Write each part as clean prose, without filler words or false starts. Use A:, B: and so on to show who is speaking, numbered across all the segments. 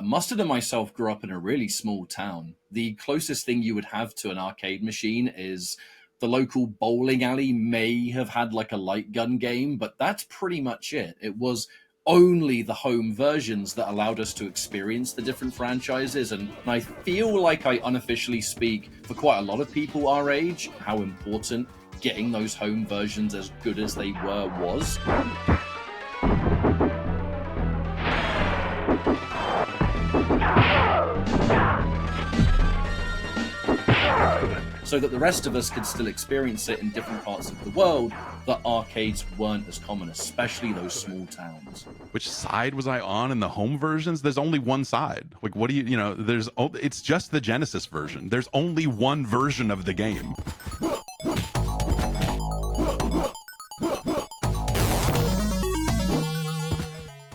A: Mustard and myself grew up in a really small town. The closest thing you would have to an arcade machine is the local bowling alley may have had like a light gun game, but that's pretty much it. It was only the home versions that allowed us to experience the different franchises, and I feel like I unofficially speak for quite a lot of people our age, how important getting those home versions as good as they were was. So that the rest of us could still experience it in different parts of the world, that arcades weren't as common, especially those small towns.
B: Which side was I on in the home versions? There's only one side. Like, what do you know, it's just the Genesis version. There's only one version of the game.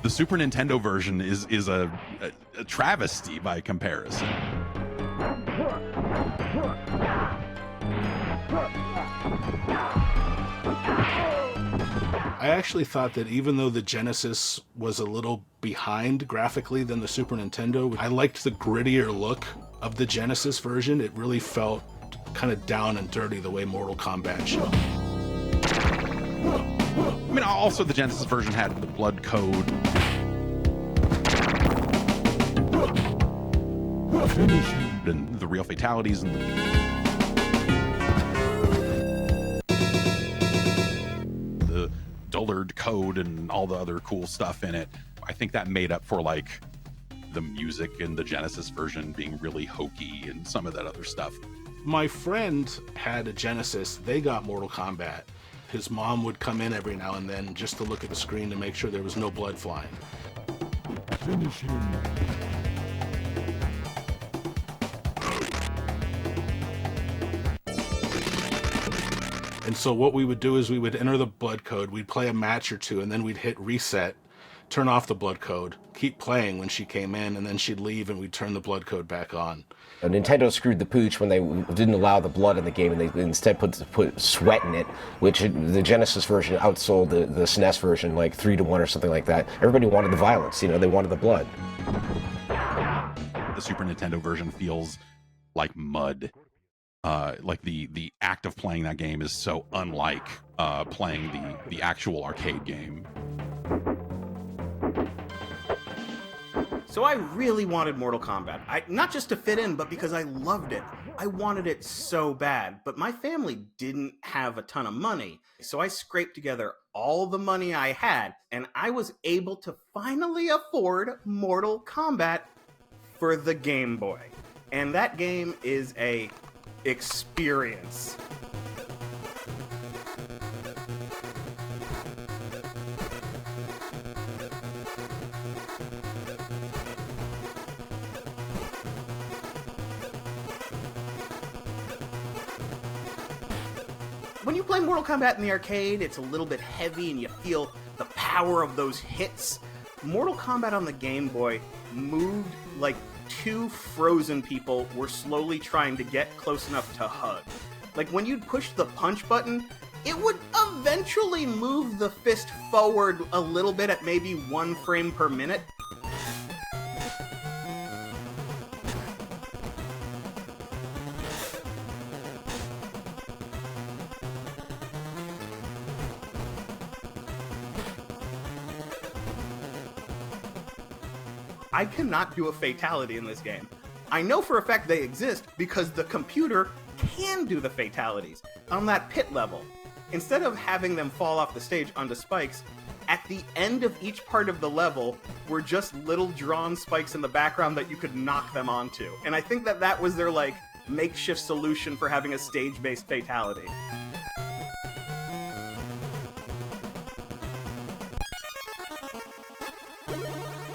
B: The Super Nintendo version is a travesty by comparison.
C: I actually thought that even though the Genesis was a little behind graphically than the Super Nintendo, I liked the grittier look of the Genesis version. It really felt kind of down and dirty the way Mortal Kombat showed.
B: I mean, also the Genesis version had the blood code. And the real fatalities and the dullard code and all the other cool stuff in it. I think that made up for like the music in the Genesis version being really hokey and some of that other stuff.
C: My friend had a Genesis. They got Mortal Kombat. His mom would come in every now and then just to look at the screen to make sure there was no blood flying. Finish him. And so what we would do is we would enter the blood code, we'd play a match or two, and then we'd hit reset, turn off the blood code, keep playing when she came in, and then she'd leave and we'd turn the blood code back on.
D: Nintendo screwed the pooch when they didn't allow the blood in the game, and they instead put sweat in it, which the Genesis version outsold the SNES version like 3-1 or something like that. Everybody wanted the violence, you know, they wanted the blood.
B: The Super Nintendo version feels like mud. Like the act of playing that game is so unlike playing the actual arcade game.
E: So I really wanted Mortal Kombat. Not just to fit in, but because I loved it. I wanted it so bad, but my family didn't have a ton of money. So I scraped together all the money I had, and I was able to finally afford Mortal Kombat for the Game Boy. And that game is a experience. When you play Mortal Kombat in the arcade, it's a little bit heavy and you feel the power of those hits. Mortal Kombat on the Game Boy moved like two frozen people were slowly trying to get close enough to hug. Like when you'd push the punch button, it would eventually move the fist forward a little bit at maybe 1 frame per minute. I cannot do a fatality in this game. I know for a fact they exist because the computer can do the fatalities on that pit level. Instead of having them fall off the stage onto spikes, at the end of each part of the level were just little drawn spikes in the background that you could knock them onto. And I think that was their like makeshift solution for having a stage-based fatality.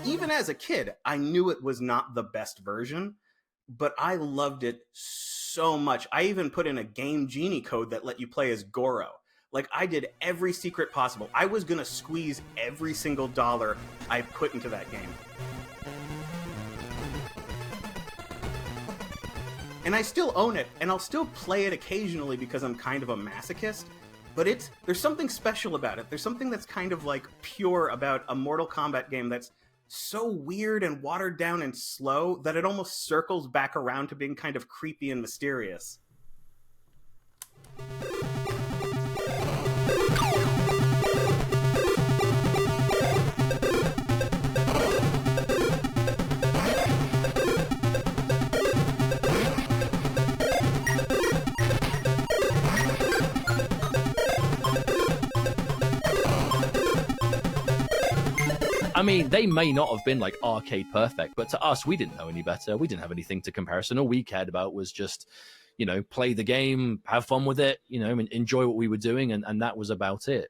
E: Even as a kid, I knew it was not the best version, but I loved it so much. I even put in a Game Genie code that let you play as Goro. Like, I did every secret possible. I was gonna squeeze every single dollar I put into that game. And I still own it, and I'll still play it occasionally because I'm kind of a masochist, but there's something special about it. There's something that's kind of like pure about a Mortal Kombat game that's so weird and watered down and slow that it almost circles back around to being kind of creepy and mysterious.
F: I mean, they may not have been like arcade perfect, but to us, we didn't know any better. We didn't have anything to comparison. All we cared about was just, you know, play the game, have fun with it, you know, and enjoy what we were doing, and that was about it.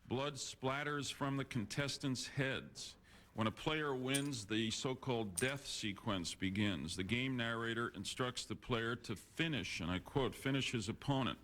G: Blood splatters from the contestants' heads. When a player wins, the so-called death sequence begins. The game narrator instructs the player to finish, and I quote, finish his opponent.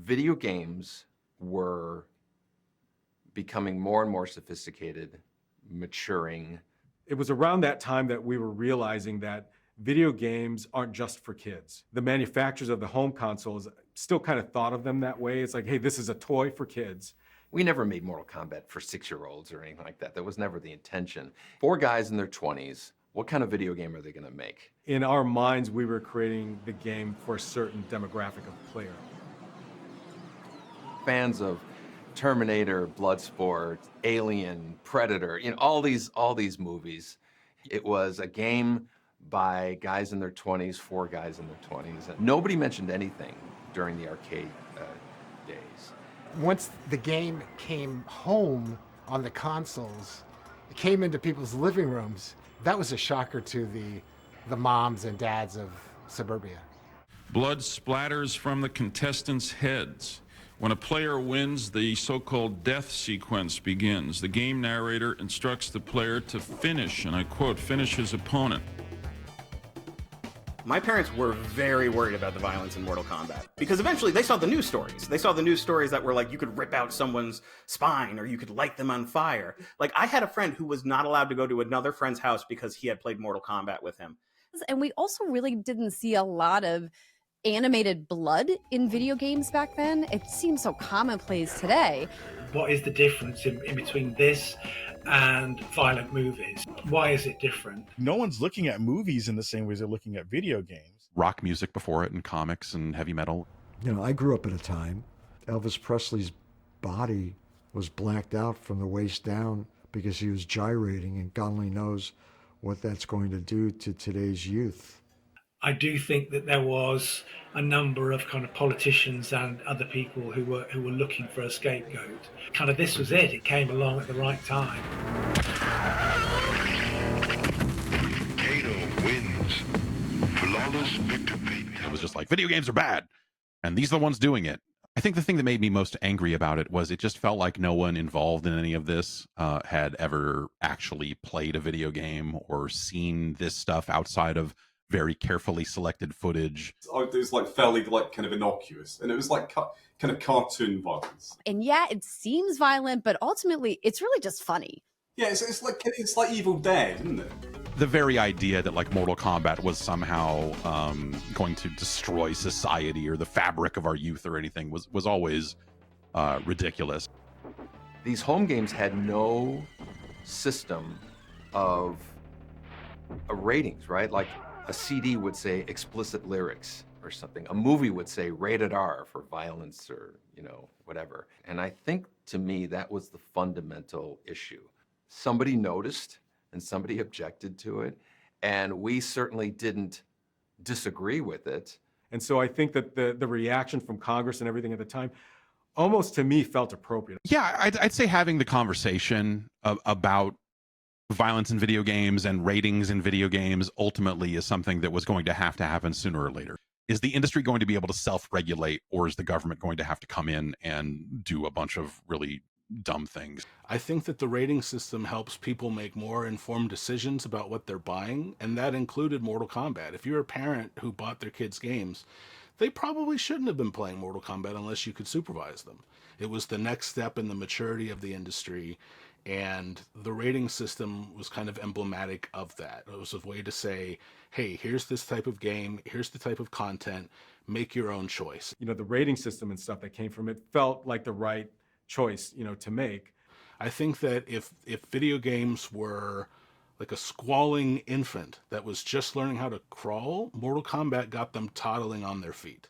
H: Video games were becoming more and more sophisticated, maturing.
I: It was around that time that we were realizing that video games aren't just for kids. The manufacturers of the home consoles still kind of thought of them that way. It's like, hey, this is a toy for kids.
H: We never made Mortal Kombat for 6-year-olds or anything like that. That was never the intention. 4 guys in their 20s, what kind of video game are they going to make?
I: In our minds, we were creating the game for a certain demographic of player.
H: Fans of Terminator, Bloodsport, Alien, Predator, you know, all these movies. It was a game by guys in their 20s, 4 guys in their 20s. And nobody mentioned anything during the arcade days.
J: Once the game came home on the consoles, it came into people's living rooms. That was a shocker to the moms and dads of suburbia.
G: Blood splatters from the contestants' heads. When a player wins, the so-called death sequence begins. The game narrator instructs the player to finish, and I quote, finish his opponent.
E: My parents were very worried about the violence in Mortal Kombat because eventually they saw the news stories. They saw the news stories that were like, you could rip out someone's spine or you could light them on fire. Like, I had a friend who was not allowed to go to another friend's house because he had played Mortal Kombat with him.
K: And we also really didn't see a lot of animated blood in video games back then. It seems so commonplace today.
L: What is the difference in between this and violent movies? Why is it different?
M: No one's looking at movies in the same way as they're looking at video games.
B: Rock music before it, and comics and heavy metal.
N: You know, I grew up at a time Elvis Presley's body was blacked out from the waist down because he was gyrating, and God only knows what that's going to do to today's youth.
L: I do think that there was a number of kind of politicians and other people who were looking for a scapegoat. Kind of this was it. It came along at the right time.
O: Kato wins. Flawless victory.
B: It was just like, video games are bad, and these are the ones doing it. I think the thing that made me most angry about it was it just felt like no one involved in any of this had ever actually played a video game or seen this stuff outside of very carefully selected footage.
P: It was like fairly kind of innocuous, and it was like kind of cartoon violence.
K: And yeah, it seems violent, but ultimately it's really just funny.
P: Yeah, it's like Evil Dead, isn't it?
B: The very idea that like Mortal Kombat was somehow going to destroy society or the fabric of our youth or anything was always ridiculous.
H: These home games had no system of ratings, right? Like, a CD would say explicit lyrics or something. A movie would say rated R for violence or, you know, whatever. And I think, to me, that was the fundamental issue. Somebody noticed and somebody objected to it, and we certainly didn't disagree with it.
I: And so I think that the reaction from Congress and everything at the time almost, to me, felt appropriate.
B: Yeah, I'd say having the conversation about violence in video games and ratings in video games ultimately is something that was going to happen sooner or later. Is the industry going to be able to self-regulate, or is the government going to have to come in and do a bunch of really dumb things?
C: I think that the rating system helps people make more informed decisions about what they're buying, and that included Mortal Kombat. If you're a parent who bought their kids games, they probably shouldn't have been playing Mortal Kombat unless you could supervise them. It was the next step in the maturity of the industry, and the rating system was kind of emblematic of that. It was a way to say, hey, here's this type of game, here's the type of content, make your own choice.
I: You know, the rating system and stuff that came from it felt like the right choice, you know, to make.
C: I think that if video games were like a squalling infant that was just learning how to crawl, Mortal Kombat got them toddling on their feet.